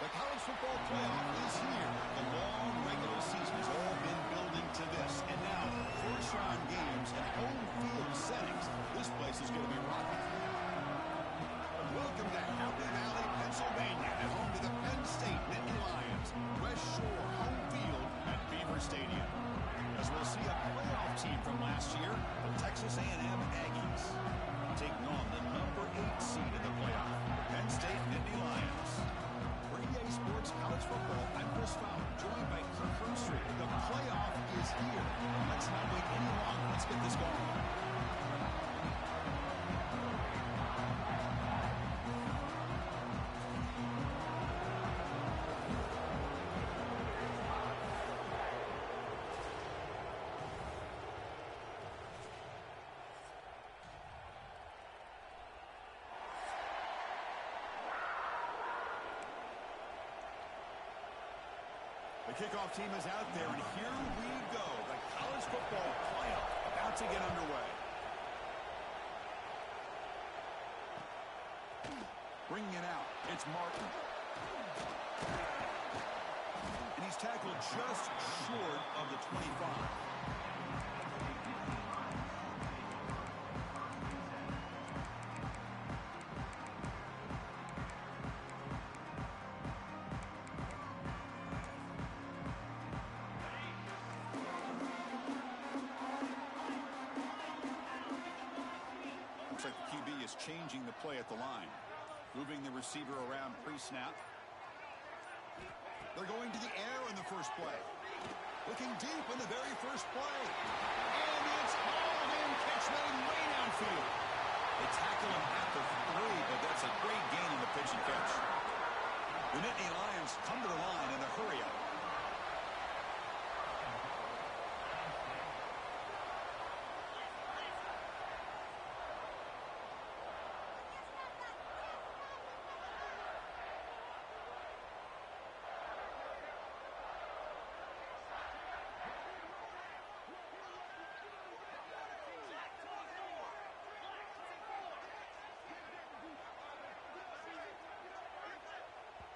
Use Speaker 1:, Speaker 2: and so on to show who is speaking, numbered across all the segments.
Speaker 1: The college football playoff is here. The long regular season has all been building to this. And now, first-round games and home field settings. This place is going to be rocking. Welcome to Happy Valley, Pennsylvania, and home to the Penn State Nittany Lions. West Shore home field at Beaver Stadium. As we'll see a playoff team from last year, the Texas A&M Aggies, taking on the number 8 seed in the playoff, the Penn State Nittany Lions. For EA Sports College Football, I'm Chris Fowler, joined by Kirk Herbstreit. The playoff is here. Let's not wait any longer. Let's get this going. The kickoff team is out there, and here we go. The college football playoff about to get underway. Bringing it out, it's Martin. And he's tackled just short of the 25. Looks like the QB is changing the play at the line. Moving the receiver around pre-snap. They're going to the air in the first play. Looking deep in the very first play. And it's hauled in. Catch made way downfield. They tackle him at the 3, but that's a great gain in the pitch and catch. The Nittany Lions come to the line in a hurry up.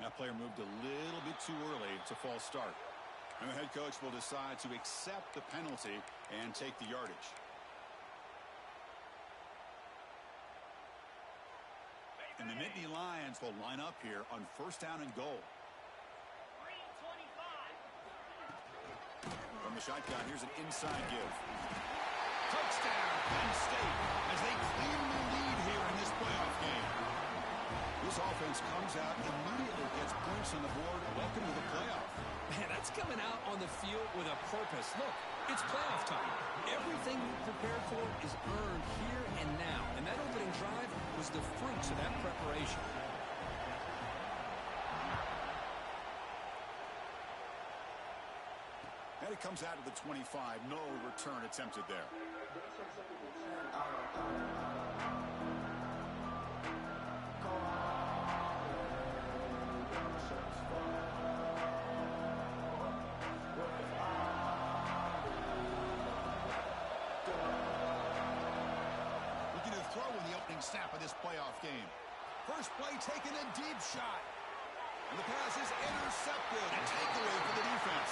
Speaker 1: That player moved a little bit too early. It's a false start. And the head coach will decide to accept the penalty and take the yardage. And the Nittany Lions will line up here on first down and goal. From the shotgun, here's an inside give. Touchdown, Penn State, as they clearly lead here in this playoff game. This offense comes out immediately, gets points on the board. Welcome to the playoff.
Speaker 2: Man, that's coming out on the field with a purpose. Look, it's playoff time. Everything you prepared for is earned here and now. And that opening drive was the fruits of that preparation.
Speaker 1: And it comes out of the 25. No return attempted there. Looking to throw in the opening snap of this playoff game. First play taken, a deep shot. And the pass is intercepted. A takeaway for the defense.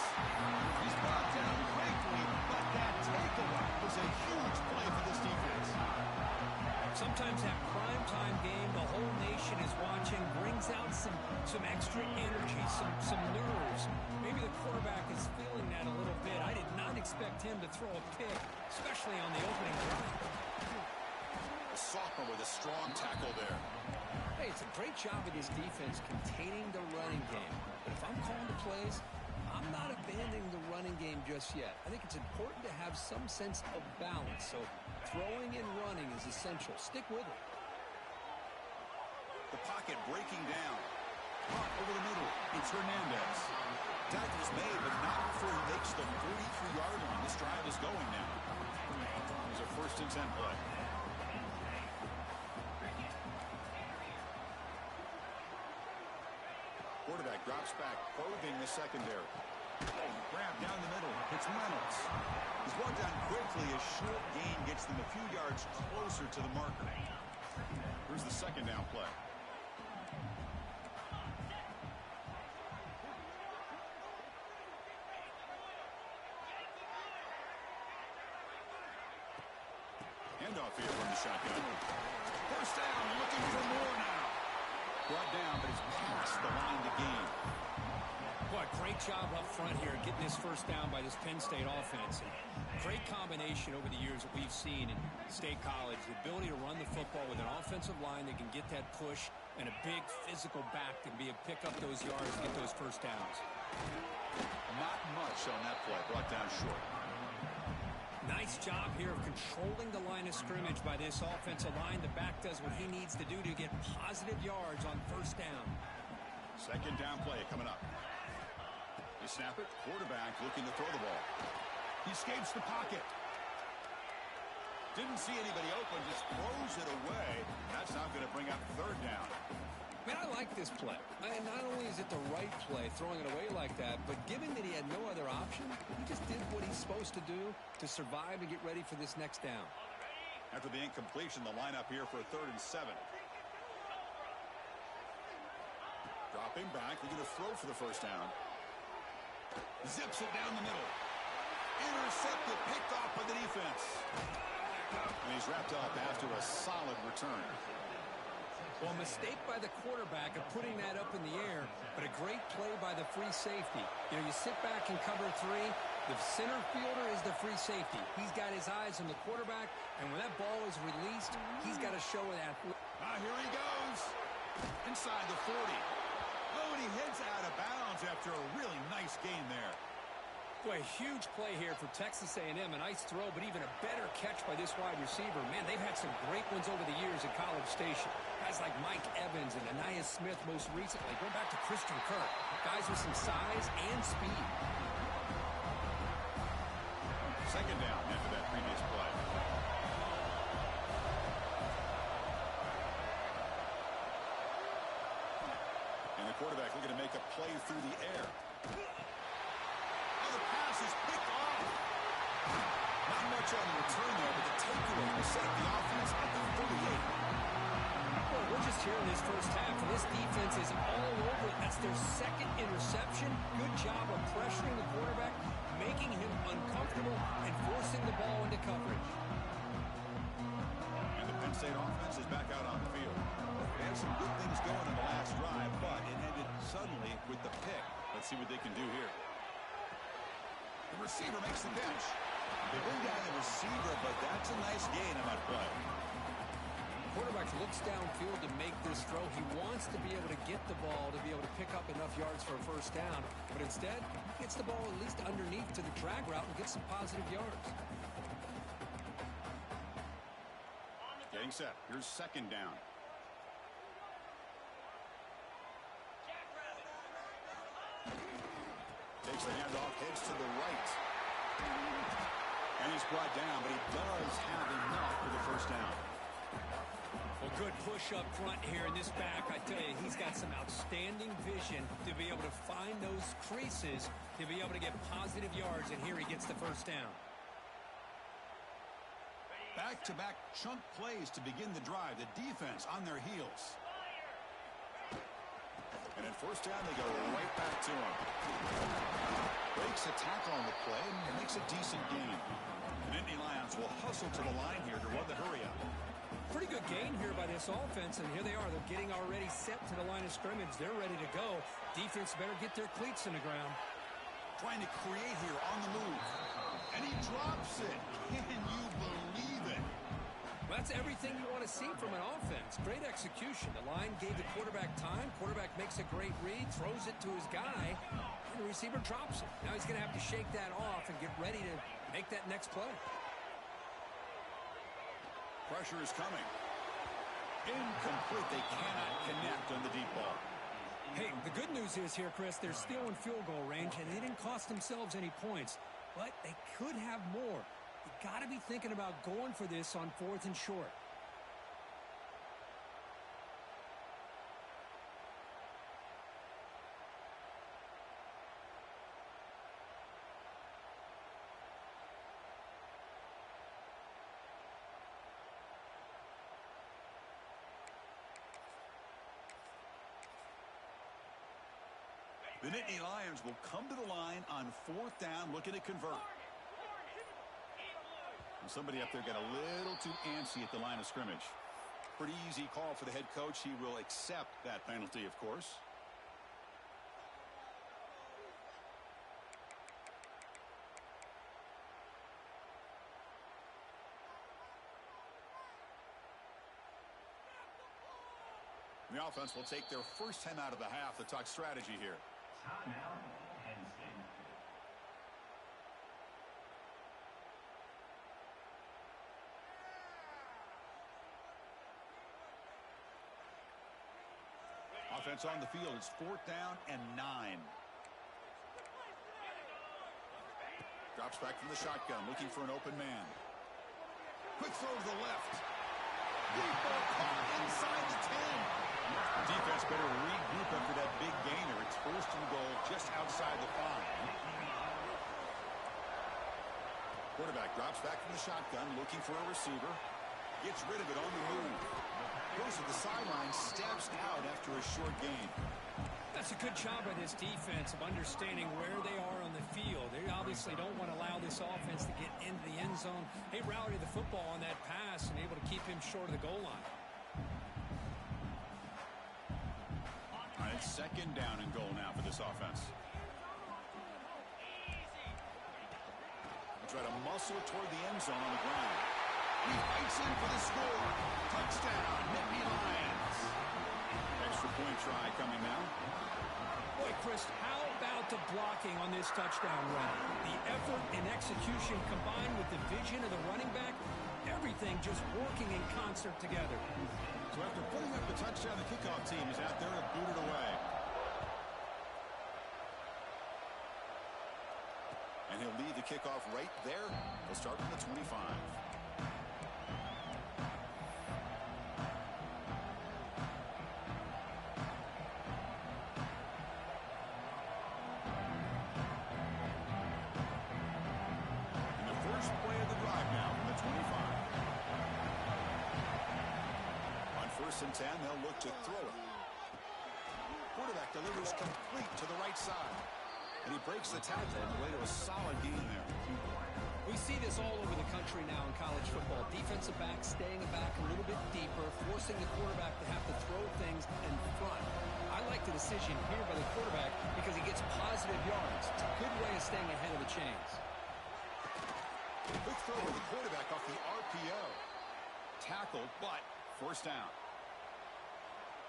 Speaker 1: He's brought down quickly, but that takeaway was a huge play for this defense.
Speaker 2: Sometimes that primetime game, the whole nation is watching, brings out some extra energy, some nerves. Maybe the quarterback is feeling that a little bit. I did not expect him to throw a pick, especially on the opening drive.
Speaker 1: A sophomore with a strong tackle there.
Speaker 2: Hey, it's a great job of this defense containing the running game. But if I'm calling the plays, I'm not abandoning the running game just yet. I think it's important to have some sense of balance. So throwing and running is essential. Stick with it.
Speaker 1: The pocket breaking down. Caught over the middle. It's Hernandez. Tackle's made, but not before he makes the 43-yard line. This drive is going now. There's a 1st and 10 play. Quarterback drops back, probing the secondary. Grab down the middle. It's Reynolds. He's brought down quickly. A short gain gets them a few yards closer to the marker. Here's the 2nd down play. handoff here from the shotgun. First down, looking for more now. Brought down, but he's past the line to gain.
Speaker 2: Boy, great job up front here getting this first down by this Penn State offense. And great combination over the years that we've seen in State College. The ability to run the football with an offensive line that can get that push and a big physical back to be able to pick up those yards and get those first downs.
Speaker 1: Not much on that play. Brought down short.
Speaker 2: Nice job here of controlling the line of scrimmage by this offensive line. The back does what he needs to do to get positive yards on first down.
Speaker 1: Second down play coming up. You snap it. Quarterback looking to throw the ball. He escapes the pocket. Didn't see anybody open. Just throws it away. That's not going to bring up third down.
Speaker 2: Man, I like this play. And not only is it the right play, throwing it away like that, but given that he had no other option, he just did what he's supposed to do to survive and get ready for this next down.
Speaker 1: After the incompletion, the lineup here for a 3rd and 7. Dropping back. They're going to throw for the first down. Zips it down the middle. Intercepted, picked off by the defense. And he's wrapped up after a solid return.
Speaker 2: Well, a mistake by the quarterback of putting that up in the air, but a great play by the free safety. You know, you sit back in cover 3. The center fielder is the free safety. He's got his eyes on the quarterback, and when that ball is released, he's got to show that.
Speaker 1: Here he goes. Inside the 40. Oh, and he heads out of bounds after a really nice game there.
Speaker 2: Boy, huge play here for Texas A&M. A nice throw, but even a better catch by this wide receiver. Man, they've had some great ones over the years at College Station. Guys like Mike Evans and Ncaa Smith most recently. Going back to Christian Kirk. Guys with some size and speed.
Speaker 1: Second down after that previous play. And the quarterback looking to make a play through the air. The pass is picked off. Not much on the return there, but the takeaway will set the offense at the 38.
Speaker 2: Well, we're just here in this first half, and this defense is all over it. That's their second interception. Good job of pressuring the quarterback, making him uncomfortable, and forcing the ball into coverage.
Speaker 1: And the Penn State offense is back out on the field. They had some good things going in the last drive, but it ended suddenly with the pick. Let's see what they can do here. The receiver makes the catch. They bring down the receiver, but that's a nice gain on that play.
Speaker 2: Quarterback looks downfield to make this throw. He wants to be able to get the ball to be able to pick up enough yards for a first down, but instead, he gets the ball at least underneath to the drag route and gets some positive yards.
Speaker 1: Getting set. Here's second down. Takes the handoff, heads to the right. And he's brought down, but he does have enough for the first down.
Speaker 2: Well, good push up front here in this back. I tell you, he's got some outstanding vision to be able to find those creases, to be able to get positive yards, and here he gets the first down.
Speaker 1: Back-to-back chunk plays to begin the drive. The defense on their heels. And at first down, they go right back to him. Breaks a tackle on the play and makes a decent gain. The Nittany Lions will hustle to the line here to run the hurry-up.
Speaker 2: Pretty good gain here by this offense, and here they are. They're getting already set to the line of scrimmage. They're ready to go. Defense better get their cleats in the ground.
Speaker 1: Trying to create here on the move. And he drops it. Can you believe it?
Speaker 2: Well, that's everything you want to see from an offense. Great execution. The line gave the quarterback time. Quarterback makes a great read, throws it to his guy, and the receiver drops it. Now he's going to have to shake that off and get ready to make that next play.
Speaker 1: Pressure is coming. Incomplete. They cannot connect on the deep ball.
Speaker 2: Hey, the good news is here, Chris, they're still in field goal range, and they didn't cost themselves any points. But they could have more. You got to be thinking about going for this on 4th and short.
Speaker 1: The Nittany Lions will come to the line on 4th down, looking to convert. Somebody up there got a little too antsy at the line of scrimmage. Pretty easy call for the head coach. He will accept that penalty, of course. The offense will take their first 10 out of the half to talk strategy here. Offense on the field. It's 4th down and 9. Drops back from the shotgun, looking for an open man. Quick throw to the left. Deep ball caught inside the 10. The defense better regroup after that big gainer. It's 1st and goal just outside the 5. Quarterback drops back from the shotgun, looking for a receiver. Gets rid of it on the move. Goes to the sideline, steps out after a short gain.
Speaker 2: That's a good job by this defense of understanding where they are on the field. They obviously don't want to allow this offense to get into the end zone. They rallied the football on that pass and able to keep him short of the goal line.
Speaker 1: All right, 2nd down and goal now for this offense. They try to muscle toward the end zone on the ground. He fights in for the score. Touchdown, Nittany Lions. Extra point try coming now.
Speaker 2: Boy, Chris, how about the blocking on this touchdown run? The effort and execution combined with the vision of the running back, everything just working in concert together.
Speaker 1: So after putting up the touchdown, the kickoff team is out there to boot it away. And he'll lead the kickoff right there. He'll start from the 25. And 10, they'll look to throw it. Quarterback delivers complete to the right side. And he breaks the tackle on the way to a solid gain there.
Speaker 2: We see this all over the country now in college football. Defensive backs staying back a little bit deeper, forcing the quarterback to have to throw things in front. I like the decision here by the quarterback because he gets positive yards. It's a good way of staying ahead of the chains.
Speaker 1: Quick throw to the quarterback off the RPO. Tackled, but 1st down.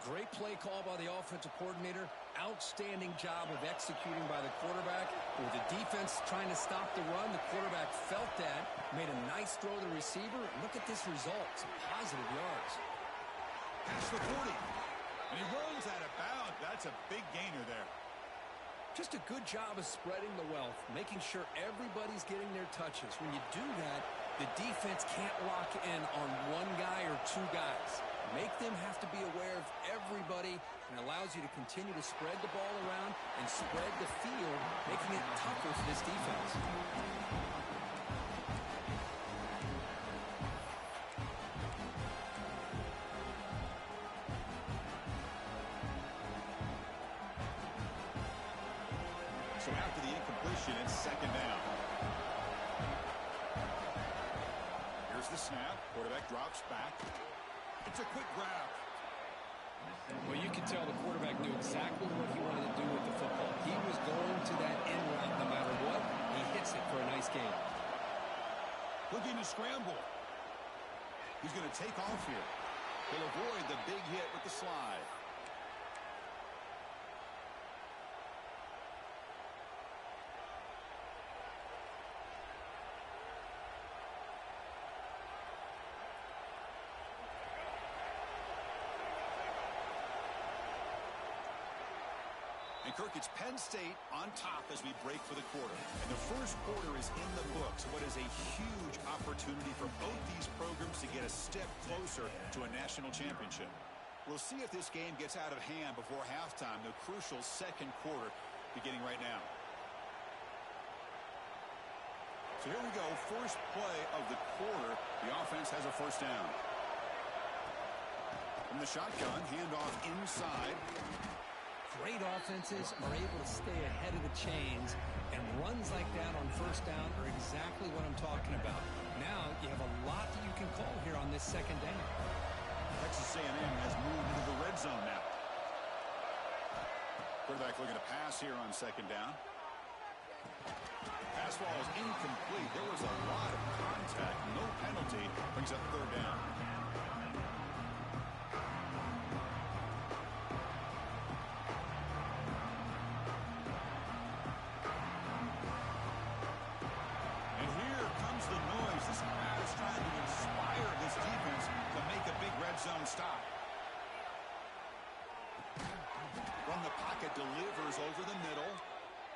Speaker 2: Great play call by the offensive coordinator. Outstanding job of executing by the quarterback. With the defense trying to stop the run, the quarterback felt that, made a nice throw to the receiver. Look at this result. Some positive yards.
Speaker 1: Past the 40. And he runs out of bounds. That's a big gainer there.
Speaker 2: Just a good job of spreading the wealth, making sure everybody's getting their touches. When you do that, the defense can't lock in on one guy or two guys. Make them have to be aware of everybody, and allows you to continue to spread the ball around and spread the field, making it tougher for this defense.
Speaker 1: So after the incompletion, it's 2nd down. Here's the snap. Quarterback drops back. It's a quick grab.
Speaker 2: Well, you can tell the quarterback knew exactly what he wanted to do with the football. He was going to that end route no matter what. He hits it for a nice gain.
Speaker 1: Looking to scramble. He's going to take off here. He'll avoid the big hit with the slide. And Kirk, it's Penn State on top as we break for the quarter. And the first quarter is in the books. What is a huge opportunity for both these programs to get a step closer to a national championship. We'll see if this game gets out of hand before halftime, the crucial 2nd quarter beginning right now. So here we go, first play of the quarter. The offense has a 1st down. From the shotgun, handoff inside.
Speaker 2: Great offenses are able to stay ahead of the chains and run Plays like that on first down are exactly what I'm talking about. Now you have a lot that you can call here on this second down.
Speaker 1: Texas A&M has moved into the red zone now. Quarterback looking to pass here on second down. Pass ball is incomplete. There was a lot of contact. No penalty. Brings up third down. And here comes the noise. This crowd is trying to inspire this defense to make a big red zone stop. From the pocket, delivers over the middle.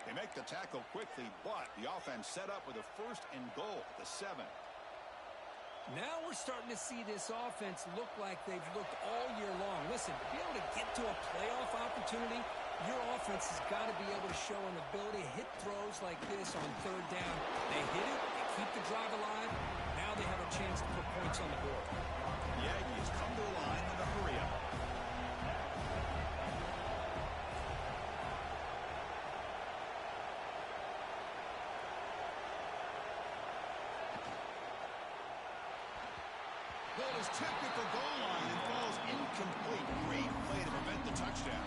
Speaker 1: They make the tackle quickly, but the offense set up with a first and goal at the 7.
Speaker 2: Now we're starting to see this offense look like they've looked all year long. Listen, to be able to get to a playoff opportunity, your offense has got to be able to show an ability to hit throws like this on third down. They hit it, they keep the drive alive. Now they have a chance to put points on the board.
Speaker 1: The Aggies come to the line with a hurry up. Ball is tipped at the goal line and falls incomplete. Great play to prevent the touchdown.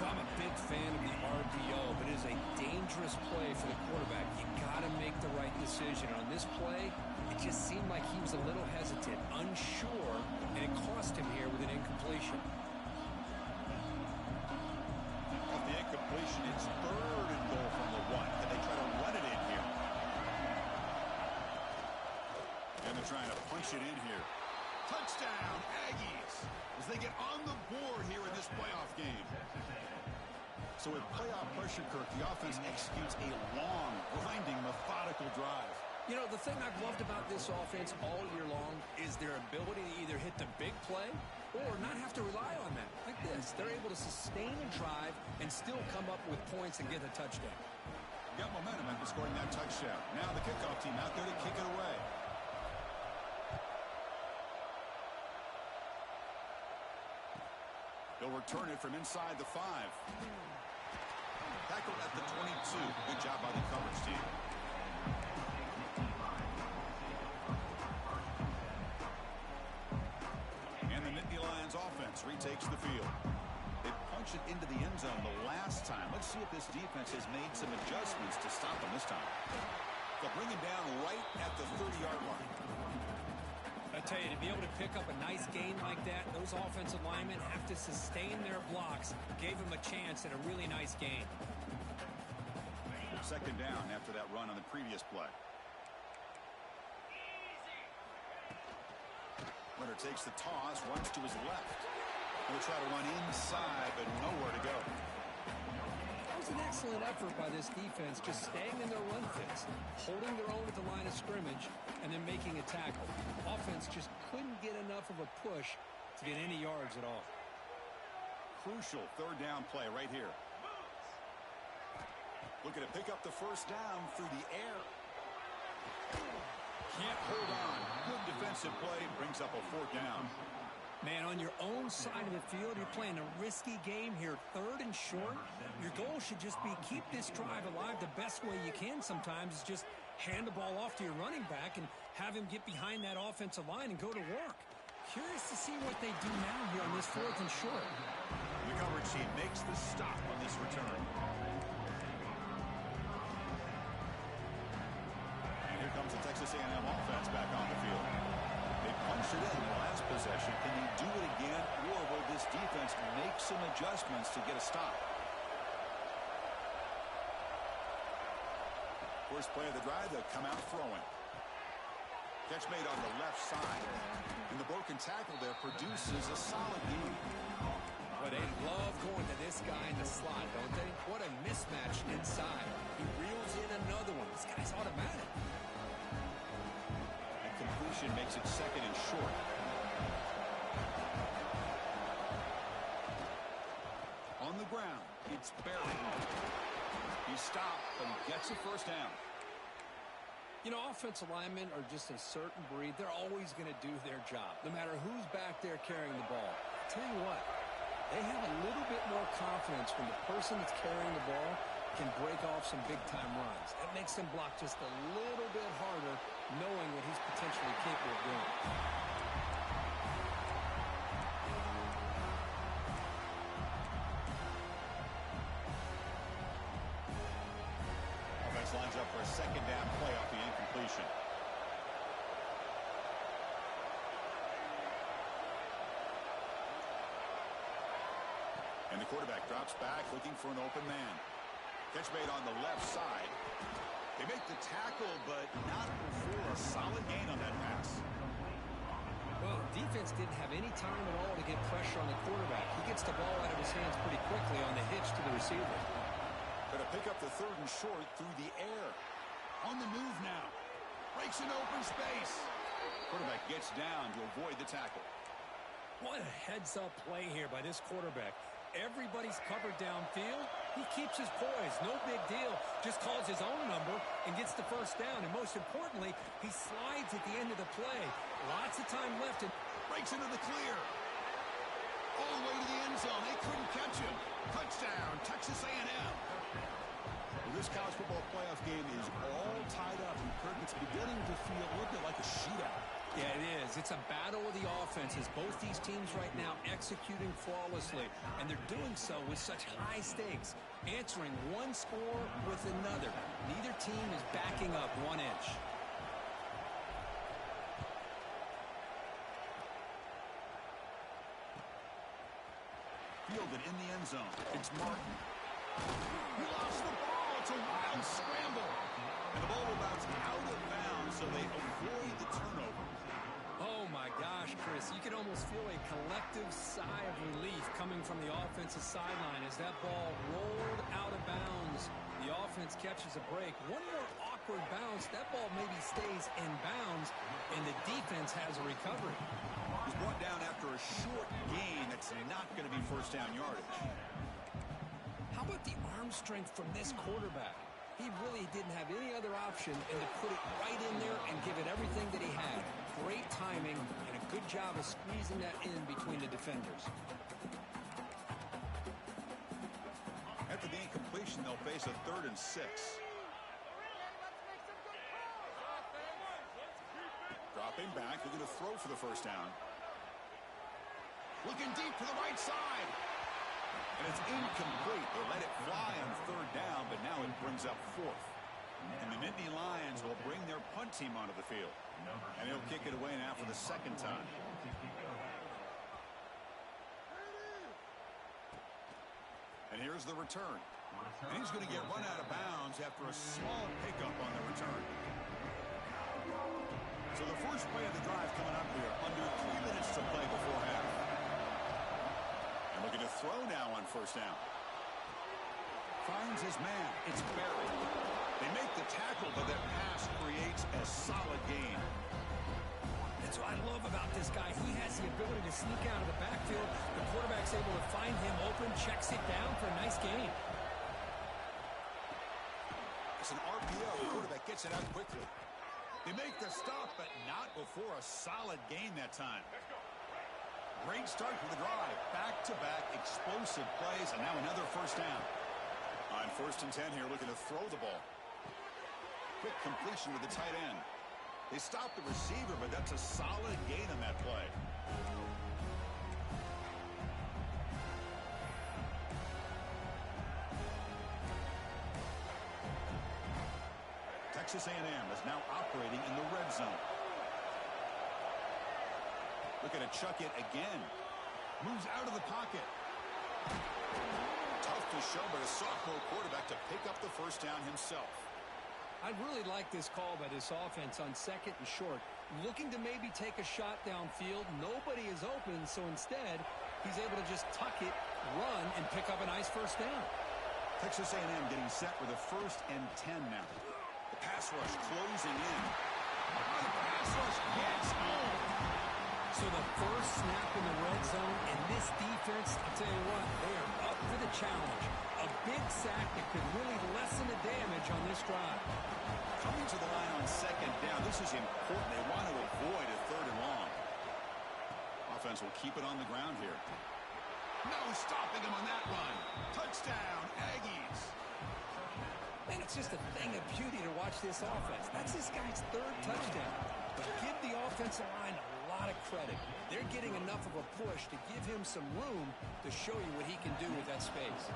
Speaker 2: I'm a big fan of the RPO, but it is a dangerous play for the quarterback. You got to make the right decision. On this play, it just seemed like he was a little hesitant, unsure, and it cost him here with an incompletion.
Speaker 1: Off the incompletion, it's third and goal from the 1. Can they try to run it in here? And they're trying to punch it in here. Touchdown, Aggies, as they get on the board here in this playoff game. So with playoff pressure, Kirk, the offense executes a long, grinding, methodical drive.
Speaker 2: You know, the thing I've loved about this offense all year long is their ability to either hit the big play or not have to rely on that. Like this, they're able to sustain a drive and still come up with points and get a touchdown.
Speaker 1: Got momentum after scoring that touchdown. Now the kickoff team out there to kick it away. They'll return it from inside the 5. Tackled at the 22. Good job by the coverage team. And the Nittany Lions offense retakes the field. They punch it into the end zone the last time. Let's see if this defense has made some adjustments to stop them this time. They'll bring him down right at the 30-yard line.
Speaker 2: I tell you, to be able to pick up a nice gain like that, those offensive linemen have to sustain their blocks. Gave them a chance at a really nice gain.
Speaker 1: Second down after that run on the previous play. Winner takes the toss, runs to his left. He'll try to run inside, but nowhere to go.
Speaker 2: That was an excellent effort by this defense, just staying in their run fits, holding their own at the line of scrimmage, and then making a tackle. Offense just couldn't get enough of a push to get any yards at all.
Speaker 1: Crucial third down play right here. Looking to pick up the first down through the air. Can't hold on. Good defensive play, brings up a fourth down.
Speaker 2: Man, on your own side of the field, you're playing a risky game here, third and short. Your goal should just be keep this drive alive the best way you can sometimes is just hand the ball off to your running back and have him get behind that offensive line and go to work. Curious to see what they do now here on this fourth and short.
Speaker 1: The coverage team makes the stop on this return. And here comes the Texas A&M offense back on the field. They punched it in the last possession. Can they do it again, or will this defense make some adjustmts to get a stop? First play of the drive, they'll come out throwing. Catch made on the left side. And the broken tackle there produces a solid gain.
Speaker 2: Well, they love going to this guy in the slot, don't they? What a mismatch inside. He reels in another one. This guy's automatic.
Speaker 1: And completion makes it second and short. On the ground, it's Barry. He stopped and gets a first down.
Speaker 2: You know, offensive linemen are just a certain breed. They're always going to do their job, no matter who's back there carrying the ball. I'll tell you what, they have a little bit more confidence when the person that's carrying the ball can break off some big-time runs. That makes him block just a little bit harder, knowing what he's potentially capable of doing.
Speaker 1: Offense lines up for a second down play off the incompletion. And the quarterback drops back looking for an open man. Catch made on the left side. They make the tackle, but not before a solid gain on that pass.
Speaker 2: Well, defense didn't have any time at all to get pressure on the quarterback. He gets the ball out of his hands pretty quickly on the hitch to the receiver.
Speaker 1: Going to pick up the third and short through the air. On the move now. Breaks an open space. Quarterback gets down to avoid the tackle.
Speaker 2: What a heads-up play here by this quarterback. Everybody's covered downfield. He keeps his poise. No big deal. Just calls his own number and gets the first down. And most importantly, he slides at the end of the play. Lots of time left. And
Speaker 1: breaks into the clear. All the way to the end zone. They couldn't catch him. Touchdown, Texas A&M. Well, this college football playoff game is all tied up. And Kirk, it's beginning to feel a little bit like a shootout.
Speaker 2: Yeah, it is. It's a battle of the offenses. Both these teams right now executing flawlessly, and they're doing so with such high stakes, answering one score with another. Neither team is backing up 1 inch.
Speaker 1: Fielded in the end zone. It's Martin. He lost the ball. It's a wild scramble. And the ball will bounce out of bounds, so they avoid the turnover.
Speaker 2: Oh, my gosh, Chris. You can almost feel a collective sigh of relief coming from the offensive sideline as that ball rolled out of bounds. The offense catches a break. One more awkward bounce. That ball maybe stays in bounds, and the defense has a recovery.
Speaker 1: He's brought down after a short gain. That's not going to be first down yardage.
Speaker 2: How about the arm strength from this quarterback? He really didn't have any other option than to put it right in there and give it everything that he had. Great timing and a good job of squeezing that in between the defenders.
Speaker 1: After the incompletion, they'll face a 3rd and 6. Dropping back, they're going to throw for the first down. Looking deep to the right side. And it's incomplete. They let it fly on 3rd down, but now it brings up 4th. And the Nittany Lions will bring their punt team onto the field. And he'll kick it away now for the 2nd time. And here's the return. And he's going to get run out of bounds after a small pickup on the return. So the first play of the drive coming up here. Under 3 minutes to play before half. And looking to throw now on first down. Finds his man. It's buried. They make the tackle, but that pass creates a solid gain.
Speaker 2: That's what I love about this guy. He has the ability to sneak out of the backfield. The quarterback's able to find him open, checks it down for a nice gain.
Speaker 1: It's an RPO. The quarterback gets it out quickly. They make the stop, but not before a solid gain that time. Great start for the drive. Back-to-back explosive plays, and now another first down. On 1st and 10 here, looking to throw the ball. Quick completion with the tight end. They stop the receiver, but that's a solid gain on that play. Texas A&M is now operating in the red zone. Looking to chuck it again. Moves out of the pocket. Tough to show, but a sophomore quarterback to pick up the first down himself.
Speaker 2: I really like this call by this offense on 2nd and short. Looking to maybe take a shot downfield. Nobody is open, so instead, he's able to just tuck it, run, and pick up a nice first down.
Speaker 1: Texas A&M getting set with a 1st and 10 now. The pass rush closing in. The pass rush gets home.
Speaker 2: So the first snap in the red zone, and this defense, I'll tell you what, they are up for the challenge. A big sack that could really lessen the damage on this drive.
Speaker 1: Coming to the line on 2nd down, this is important. They want to avoid a 3rd and long. Offense will keep it on the ground here. No stopping him on that run. Touchdown, Aggies.
Speaker 2: It's just a thing of beauty to watch this offense. That's this guy's third touchdown. But give the offensive line a lot of credit. They're getting enough of a push to give him some room to show you what he can do with that space.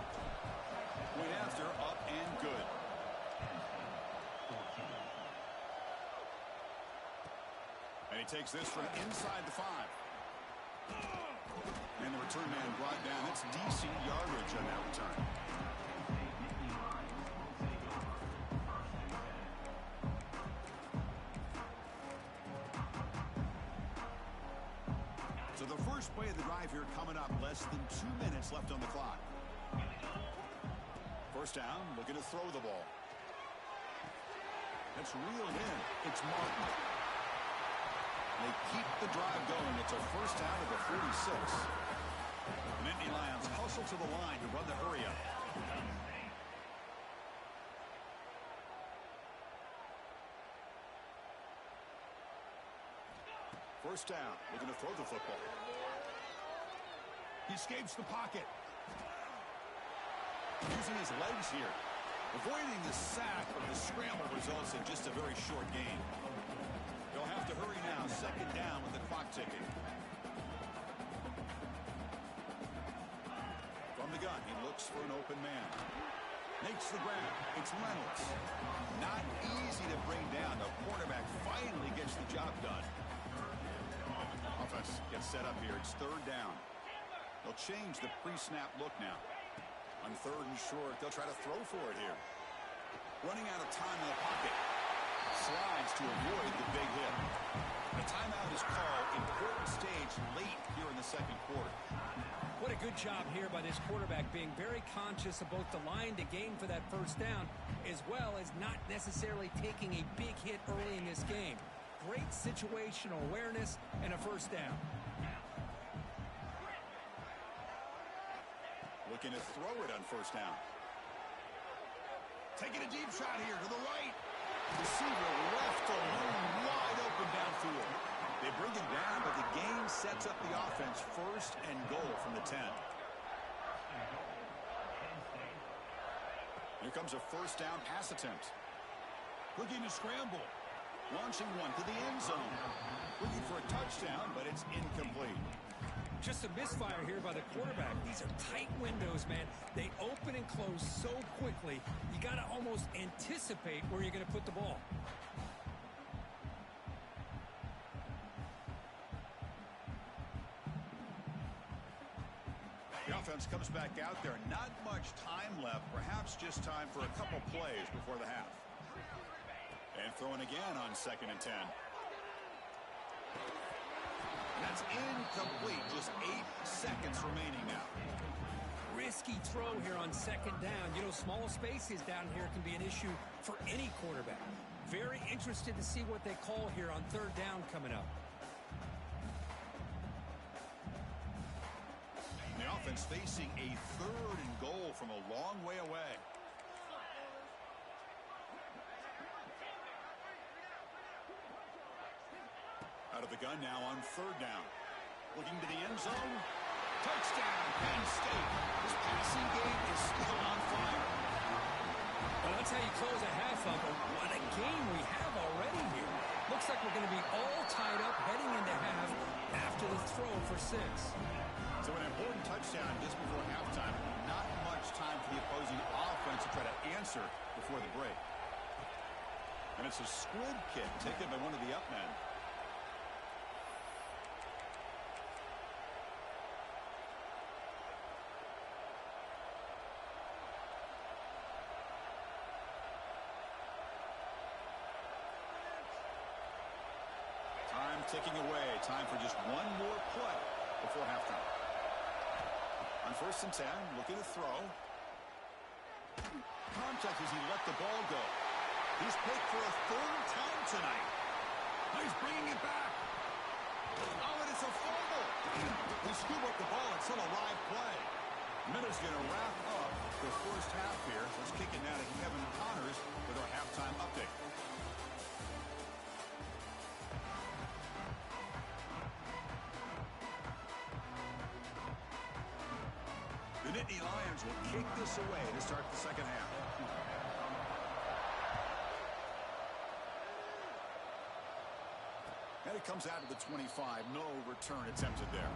Speaker 1: Point after, up and good. And he takes this from inside the 5. And the return man brought down. It's decent yardage on that return. So the first play of the drive here coming up. Less than 2 minutes left on the clock. First down, looking to throw the ball. It's reeled in. It's Martin. They keep the drive going. It's a first down at the 46. Nittany Lions hustle to the line to run the hurry up. First down, looking to throw the football. He escapes the pocket. Using his legs here. Avoiding the sack, but the scramble results in just a very short gain. They'll have to hurry now. Second down with the clock ticking. From the gun, he looks for an open man. Makes the grab. It's Reynolds. Not easy to bring down. The cornerback finally gets the job done. Offense gets set up here. It's third down. They'll change the pre-snap look now. On third and short, they'll try to throw for it here. Running out of time in the pocket. Slides to avoid the big hit. The timeout is called. Important stage late here in the second quarter.
Speaker 2: What a good job here by this quarterback, being very conscious of both the line to gain for that first down, as well as not necessarily taking a big hit early in this game. Great situational awareness and a first down.
Speaker 1: Looking to throw it on first down. Taking a deep shot here to the right. Receiver left alone, wide open downfield. They bring him down, but the gain sets up the offense first and goal from the 10. Here comes a first down pass attempt. Looking to scramble. Launching one to the end zone. Looking for a touchdown, but it's incomplete.
Speaker 2: Just a misfire here by the quarterback. These are tight windows, man. They open and close so quickly, you got to almost anticipate where you're going to put the ball.
Speaker 1: The offense comes back out there. Not much time left. Perhaps just time for a couple plays before the half. And throwing again on 2nd and 10. That's incomplete. Just 8 seconds remaining now.
Speaker 2: Risky throw here on 2nd down. You know, small spaces down here can be an issue for any quarterback. Very interested to see what they call here on 3rd down coming up.
Speaker 1: The offense facing a 3rd and goal from a long way away. Out of the gun now on 3rd down. Looking to the end zone. Touchdown, Penn State. This passing game is still on fire.
Speaker 2: Well, that's how you close a half up. But what a game we have already here. Looks like we're going to be all tied up heading into half after the throw for 6.
Speaker 1: So an important touchdown just before halftime. Not much time for the opposing offense to try to answer before the break. And it's a squib kick taken by one of the up men. Ticking away. Time for just one more play before halftime. On 1st and 10, looking to throw. Contact as he let the ball go. He's picked for a 3rd time tonight. He's bringing it back. Oh, and it's a fumble. They scoop up the ball. It's still a live play. Minutes going to wrap up the first half here. Let's kick it now to Kevin Connors with our halftime update. The Nittany Lions will kick this away to start the second half. comes out of the 25. No return attempted there.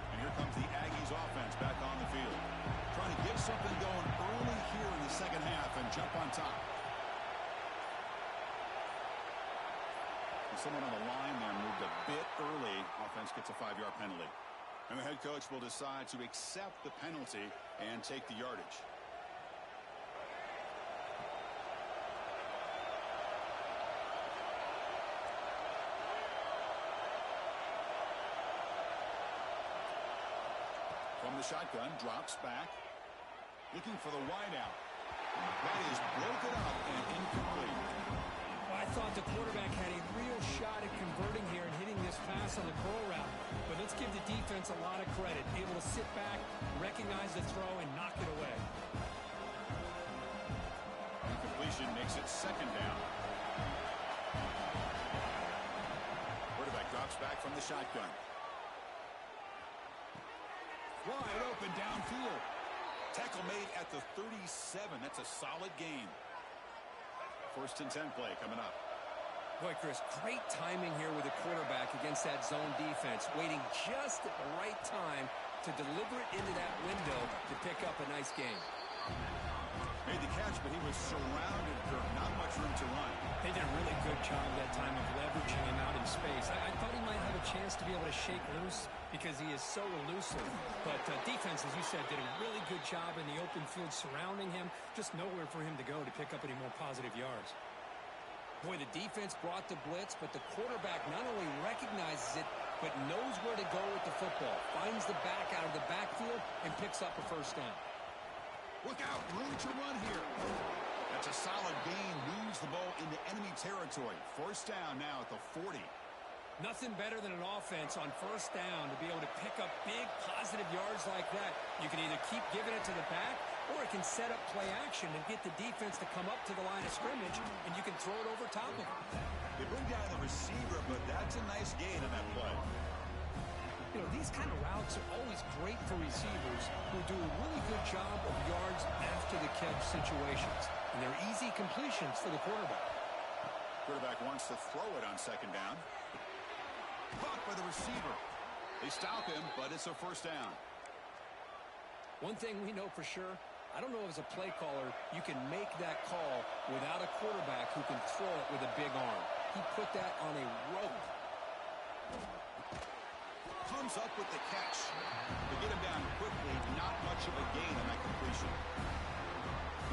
Speaker 1: And here comes the Aggies offense back on the field. Trying to get something going early here in the second half and jump on top. And someone on the line there moved a bit early. Offense gets a 5-yard penalty. And the head coach will decide to accept the penalty and take the yardage. From the shotgun, drops back. Looking for the wideout. That is broken up and incomplete.
Speaker 2: I thought the quarterback had a real shot at converting here and hitting this pass on the curl route. But let's give the defense a lot of credit. Able to sit back, recognize the throw, and knock it away.
Speaker 1: Incompletion makes it second down. Quarterback drops back from the shotgun. Wide open downfield. Tackle made at the 37. That's a solid gain. 1st and 10 play coming up.
Speaker 2: Boy, Chris, great timing here with the quarterback against that zone defense, waiting just at the right time to deliver it into that window to pick up a nice gain.
Speaker 1: Made the catch, but he was surrounded, Kirk. Not much room to run.
Speaker 2: They did a really good job that time of leveraging him out in space. I thought he might have a chance to be able to shake loose because he is so elusive. But defense, as you said, did a really good job in the open field surrounding him. Just nowhere for him to go to pick up any more positive yards. Boy, the defense brought the blitz, but the quarterback not only recognizes it, but knows where to go with the football. Finds the back out of the backfield and picks up a 1st down.
Speaker 1: Look out, room to run here. That's a solid gain, moves the ball into enemy territory. 1st down now at the 40.
Speaker 2: Nothing better than an offense on 1st down to be able to pick up big positive yards like that. You can either keep giving it to the back, or it can set up play action and get the defense to come up to the line of scrimmage, and you can throw it over top of them.
Speaker 1: They bring down the receiver, but that's a nice gain on that play.
Speaker 2: You know, these kind of routes are always great for receivers who do a really good job of yards after the catch situations. And they're easy completions for the quarterback.
Speaker 1: Quarterback wants to throw it on 2nd down. Caught by the receiver. They stop him, but it's a 1st down.
Speaker 2: One thing we know for sure, I don't know as a play caller, you can make that call without a quarterback who can throw it with a big arm. He put that on a rope.
Speaker 1: Comes up with the catch. To get him down quickly, not much of a gain on that completion.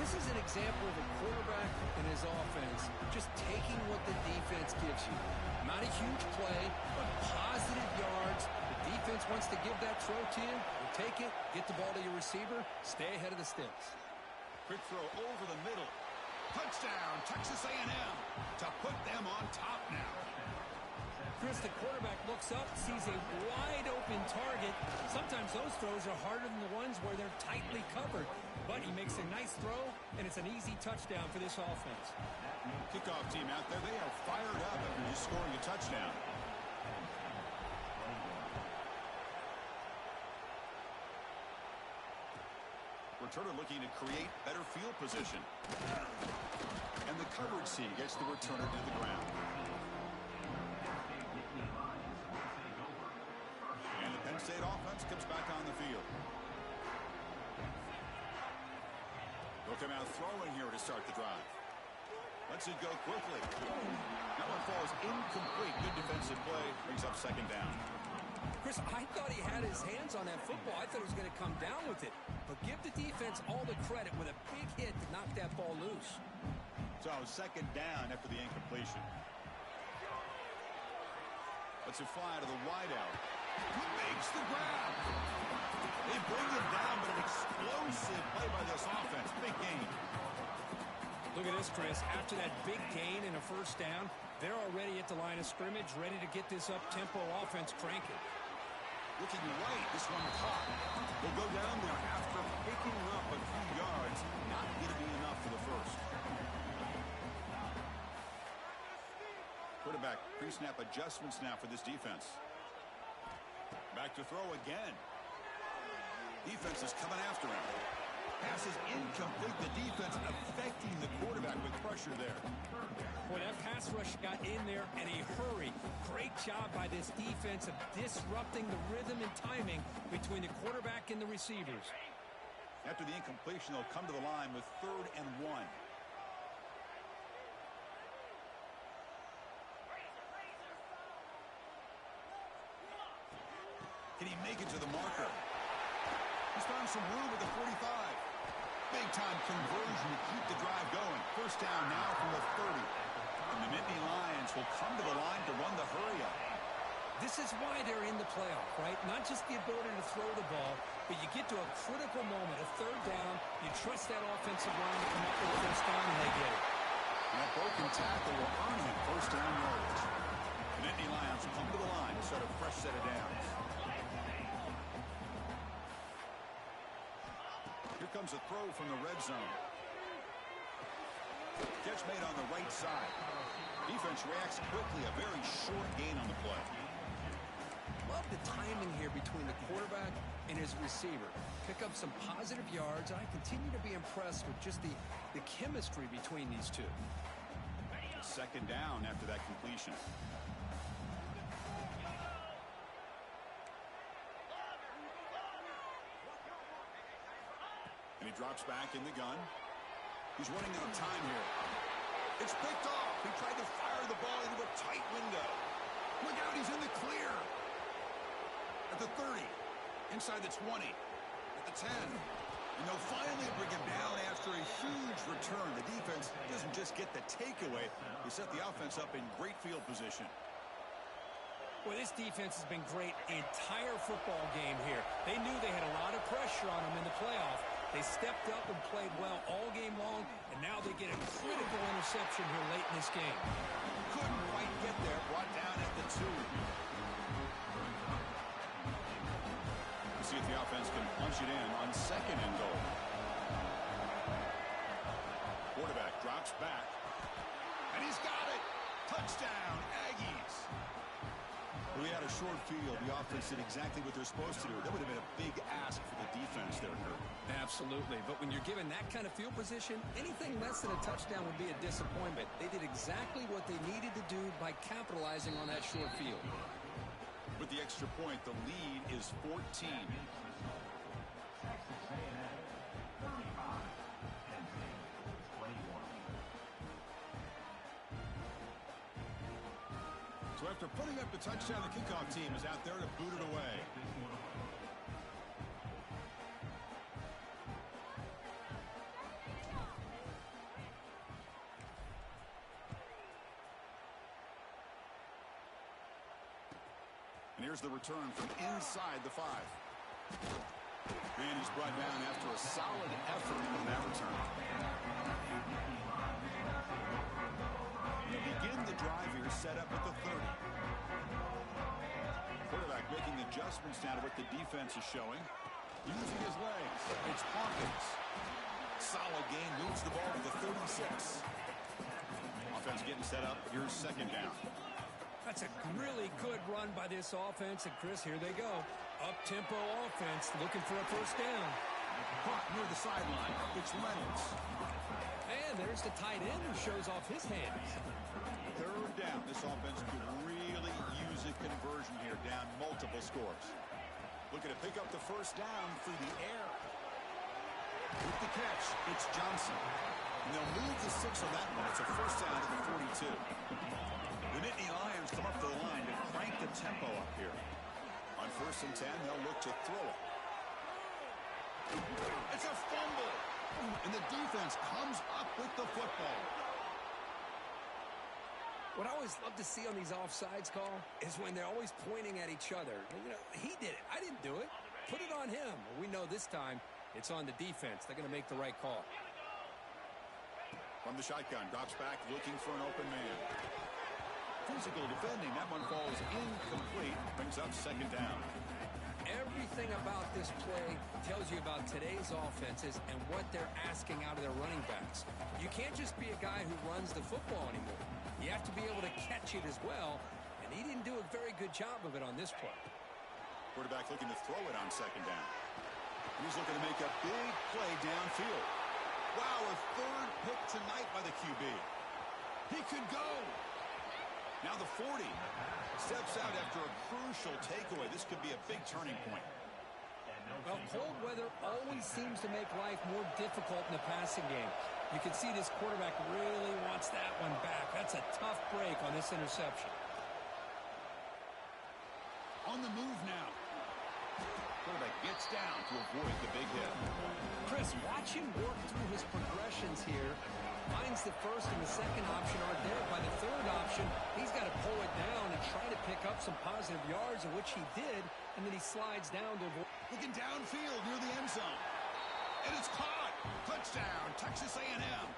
Speaker 2: This is an example of a quarterback and his offense just taking what the defense gives you. Not a huge play, but positive yards. The defense wants to give that throw to you. You take it, get the ball to your receiver, stay ahead of the sticks.
Speaker 1: Quick throw over the middle. Touchdown, Texas A&M to put them on top now.
Speaker 2: Chris, the quarterback looks up, sees a wide-open target. Sometimes those throws are harder than the ones where they're tightly covered. But he makes a nice throw, and it's an easy touchdown for this offense.
Speaker 1: Kickoff team out there, they are fired up after just scoring a touchdown. Returner looking to create better field position. And the coverage C gets the returner to the ground. And the Penn State offense comes back on the field. They'll come out throwing here to start the drive. Lets it go quickly. That one falls incomplete. Good defensive play. Brings up 2nd down.
Speaker 2: Chris, I thought he had his hands on that football. I thought he was going to come down with it. But give the defense all the credit with a big hit to knock that ball loose.
Speaker 1: So 2nd down after the incompletion. Lets it fly to the wideout. He makes the grab. They bring him down, but an explosive play by this offense. Big gain.
Speaker 2: Look at this, Chris. After that big gain and a 1st down, they're already at the line of scrimmage, ready to get this up-tempo offense cranking.
Speaker 1: Looking right, this one caught. They'll go down there after picking up a few yards. Not going to be enough for the 1st. Quarterback pre-snap adjustments now for this defense. Back to throw again. Defense is coming after him. Pass is incomplete. The defense affecting the quarterback with pressure there.
Speaker 2: Boy, that pass rush got in there in a hurry. Great job by this defense of disrupting the rhythm and timing between the quarterback and the receivers.
Speaker 1: After the incompletion, they'll come to the line with 3rd and 1. Can he make it to the marker? He's found some room at the 45. Big-time conversion to keep the drive going. First down now from the 30. And the Nittany Lions will come to the line to run the hurry-up.
Speaker 2: This is why they're in the playoff, right? Not just the ability to throw the ball, but you get to a critical moment, a 3rd down. You trust that offensive line to come up with a first down, and they get it.
Speaker 1: And that broken tackle will earn him first down yards. The Nittany Lions come to the line to start a fresh set of downs. Here comes a throw from the red zone. Catch made on the right side. Defense reacts quickly. A very short gain on the play.
Speaker 2: Love the timing here between the quarterback and his receiver. Pick up some positive yards. I continue to be impressed with just the chemistry between these two.
Speaker 1: Second down after that completion. And he drops back in the gun. He's running out of time here. It's picked off. He tried to fire the ball into a tight window. Look out, he's in the clear. At the 30. Inside the 20. At the 10. And they'll finally bring him down after a huge return. The defense doesn't just get the takeaway. They set the offense up in great field position.
Speaker 2: Well, this defense has been great the entire football game here. They knew they had a lot of pressure on them in the playoff. They stepped up and played well all game long, and now they get a critical interception here late in this game.
Speaker 1: Couldn't quite get there. Brought down at the 2. Let's see if the offense can punch it in on 2nd and goal. Quarterback drops back. And he's got it. Touchdown, Aggies. We had a short field. The offense did exactly what they're supposed to do. That would have been a big ask for the defense there, Kurt.
Speaker 2: Absolutely. But when you're given that kind of field position, anything less than a touchdown would be a disappointment. They did exactly what they needed to do by capitalizing on that short field.
Speaker 1: With the extra point, the lead is 14. So after putting up the touchdown, the kickoff team is out there to boot it away. And here's the return from inside the 5. And he's brought down after a solid effort on that return. To begin the drive here, set up at the 30. Quarterback making adjustments now to what the defense is showing. Using his legs. It's Hawkins. Solid gain, moves the ball to the 36. Offense getting set up. Here's 2nd down.
Speaker 2: That's a really good run by this offense. And, Chris, here they go. Up-tempo offense looking for a first down.
Speaker 1: Caught near the sideline. It's Reynolds.
Speaker 2: And there's the tight end who shows off his hands.
Speaker 1: 3rd down. This offense could really use a conversion here, down multiple scores. Looking to pick up the first down through the air. With the catch, it's Johnson. And they'll move the 6 on that one. It's a first down to the 42. The Nittany Lions come up to the line to crank the tempo up here. On 1st and 10, they'll look to throw it. It's a fumble. And the defense comes up with the football.
Speaker 2: What I always love to see on these offsides call is when they're always pointing at each other. You know, he did it. I didn't do it. Put it on him. We know this time it's on the defense. They're going to make the right call.
Speaker 1: From the shotgun, drops back, looking for an open man. Physical defending. That one falls incomplete. Brings up 2nd down.
Speaker 2: Everything about this play tells you about today's offenses and what they're asking out of their running backs. You can't just be a guy who runs the football anymore. You have to be able to catch it as well, and he didn't do a very good job of it on this play.
Speaker 1: Quarterback looking to throw it on 2nd down. He's looking to make a big play downfield. Wow, a third pick tonight by the QB. He could go. Now the 40 steps out after a crucial takeaway. This could be a big turning point.
Speaker 2: Well, cold weather always seems to make life more difficult in the passing game. You can see this quarterback really wants that one back. That's a tough break on this interception.
Speaker 1: On the move now. Quarterback gets down to avoid the big hit.
Speaker 2: Chris, watch him work through his progressions here. Finds the first and the second option are there. By the third option, he's got to pull it down and try to pick up some positive yards, of which he did, and then he slides down to avoid.
Speaker 1: Looking downfield near the end zone. And it's caught. Touchdown, Texas A&M.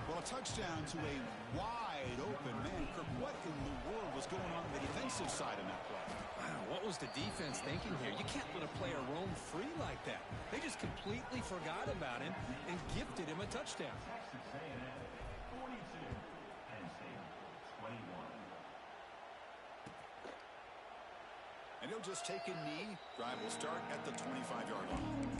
Speaker 1: Well, a touchdown to a wide open man. Kirk, what in the world was going on the defensive side of that play?
Speaker 2: Wow, what was the defense thinking here? You can't let a player roam free like that. They just completely forgot about him and gifted him a touchdown.
Speaker 1: And he'll just take a knee. Drive will start at the 25-yard line.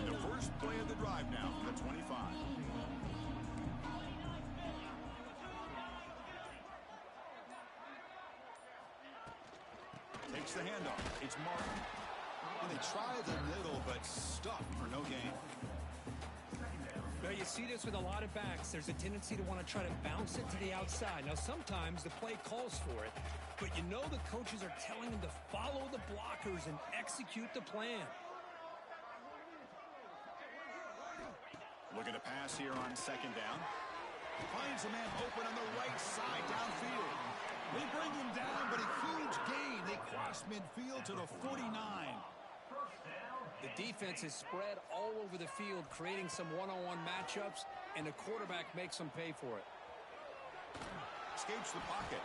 Speaker 1: The first play of the drive now from the 25. Takes the handoff. It's Martin. And they try the middle, but stuck for no gain.
Speaker 2: Now, you see this with a lot of backs. There's a tendency to want to try to bounce it to the outside. Now, sometimes the play calls for it, but you know the coaches are telling them to follow the blockers and execute the plan.
Speaker 1: Looking to pass here on second down. Finds a man open on the right side downfield. They bring him down, but a huge gain. They cross midfield to the 49.
Speaker 2: The defense is spread all over the field, creating some one-on-one matchups, and the quarterback makes them pay for it.
Speaker 1: Escapes the pocket.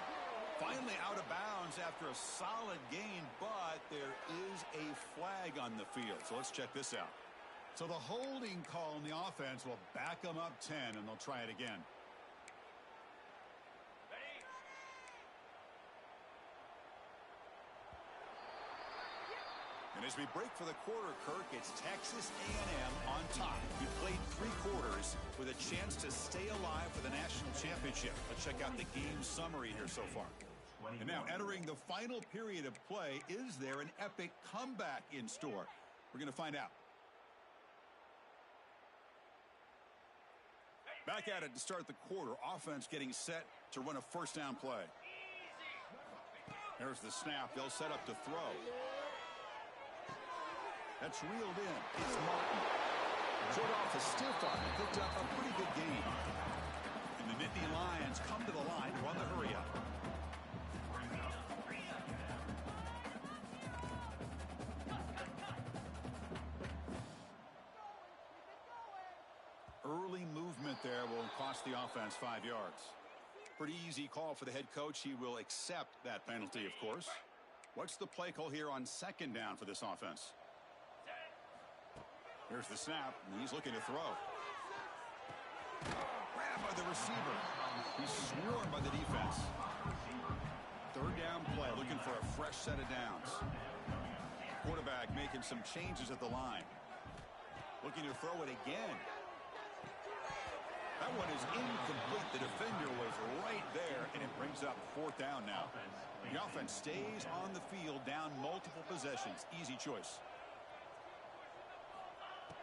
Speaker 1: Finally out of bounds after a solid gain, but there is a flag on the field. So let's check this out. So the holding call on the offense will back them up 10, and they'll try it again. And as we break for the quarter, Kirk, it's Texas A&M on top. We played 3 quarters with a chance to stay alive for the national championship. Let's check out the game summary here so far. And now entering the final period of play, is there an epic comeback in store? We're going to find out. Back at it to start the quarter. Offense getting set to run a first down play. There's the snap. They'll set up to throw. That's reeled in. It's Martin. Showed off a stiff arm and picked up a pretty good gain. And the Nittany Lions come to the line to run the hurry up. Early movement there will cost the offense 5 yards. Pretty easy call for the head coach. He will accept that penalty, of course. What's the play call here on second down for this offense? Here's the snap, and he's looking to throw. Grabbed by the receiver. He's swarmed by the defense. Third down play, looking for a fresh set of downs. Quarterback making some changes at the line. Looking to throw it again. That one is incomplete. The defender was right there, and it brings up fourth down now. The offense stays on the field, down multiple possessions. Easy choice.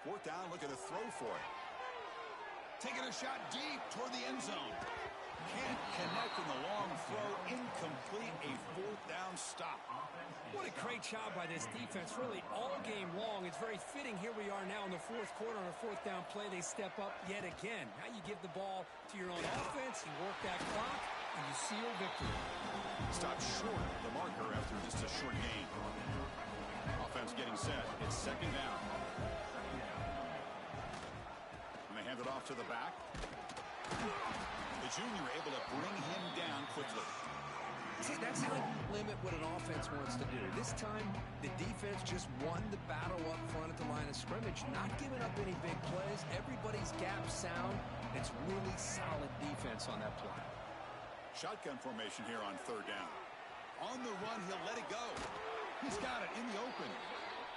Speaker 1: Fourth down, looking to throw for it. Taking a shot deep toward the end zone. Can't connect in the long throw. Incomplete, a fourth down stop.
Speaker 2: What a great job by this defense, really all game long. It's very fitting. Here we are now in the fourth quarter on a fourth down play. They step up yet again. Now you give the ball to your own offense, you work that clock, and you seal victory.
Speaker 1: Stop short of the marker after just a short gain. Offense getting set. It's second down. And they hand it off to the back. The junior able to bring him down quickly.
Speaker 2: See, that's how you limit what an offense wants to do. This time, the defense just won the battle up front at the line of scrimmage, not giving up any big plays. Everybody's gap sound. It's really solid defense on that play.
Speaker 1: Shotgun formation here on third down. On the run, he'll let it go. He's got it in the open.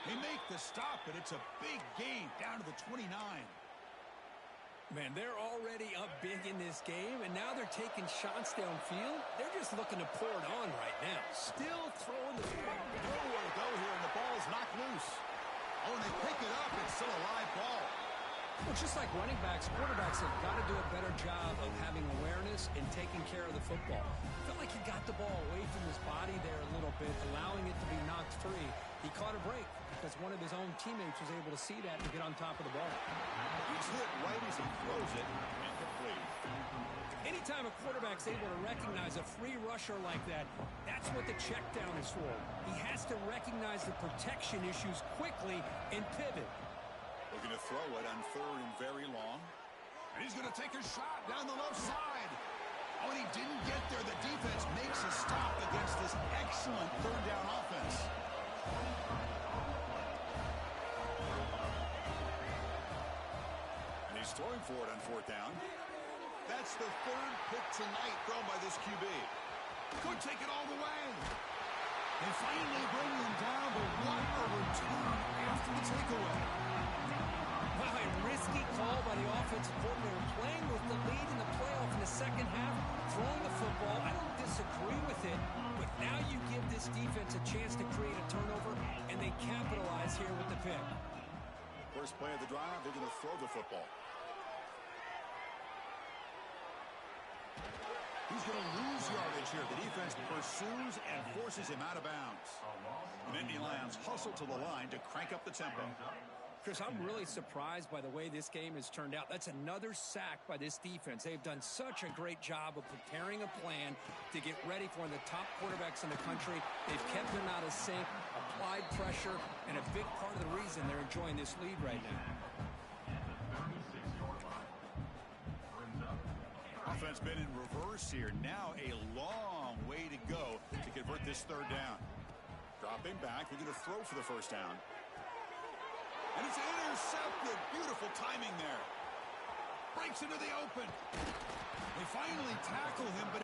Speaker 1: They make the stop, but it's a big gain down to the 29.
Speaker 2: Man, they're already up big in this game, and now they're taking shots downfield. They're just looking to pour it on right now. Still throwing the ball.
Speaker 1: Nowhere to go here, and the ball's knocked loose. Oh, and they pick it up. It's still a live ball.
Speaker 2: Well, just like running backs, quarterbacks have got to do a better job of having awareness and taking care of the football. I felt like he got the ball away from his body there a little bit, allowing it to be knocked free. He caught a break because one of his own teammates was able to see that and get on top of the ball.
Speaker 1: He's hit right as he throws it, incomplete.
Speaker 2: Anytime a quarterback's able to recognize a free rusher like that, that's what the check down is for. He has to recognize the protection issues quickly and pivot.
Speaker 1: Looking to throw it on third and very long. And he's going to take a shot down the left side. Oh, and he didn't get there. The defense makes a stop against this excellent third down offense. And he's throwing for it on fourth down. That's the third pick tonight thrown by this QB. Could take it all the way. They finally bring him down, but what a return after the takeaway.
Speaker 2: Wow, a risky call by the offensive coordinator, playing with the lead in the playoff in the second half, throwing the football. I don't disagree with it, but now you give this defense a chance to create a turnover, and they capitalize here with the pick.
Speaker 1: First play of the drive, they're going to throw the football. He's going to lose yardage here. The defense pursues and forces him out of bounds. The Nittany Lions hustle to the line to crank up the tempo.
Speaker 2: Chris, I'm really surprised by the way this game has turned out. That's another sack by this defense. They've done such a great job of preparing a plan to get ready for one of the top quarterbacks in the country. They've kept him out of sync, applied pressure, and a big part of the reason they're enjoying this lead right now.
Speaker 1: Offense been in reverse here. Now a long way to go to convert this third down. Dropping back, they're going to throw for the first down. And it's intercepted. Beautiful timing there. Breaks into the open. They finally tackle him, but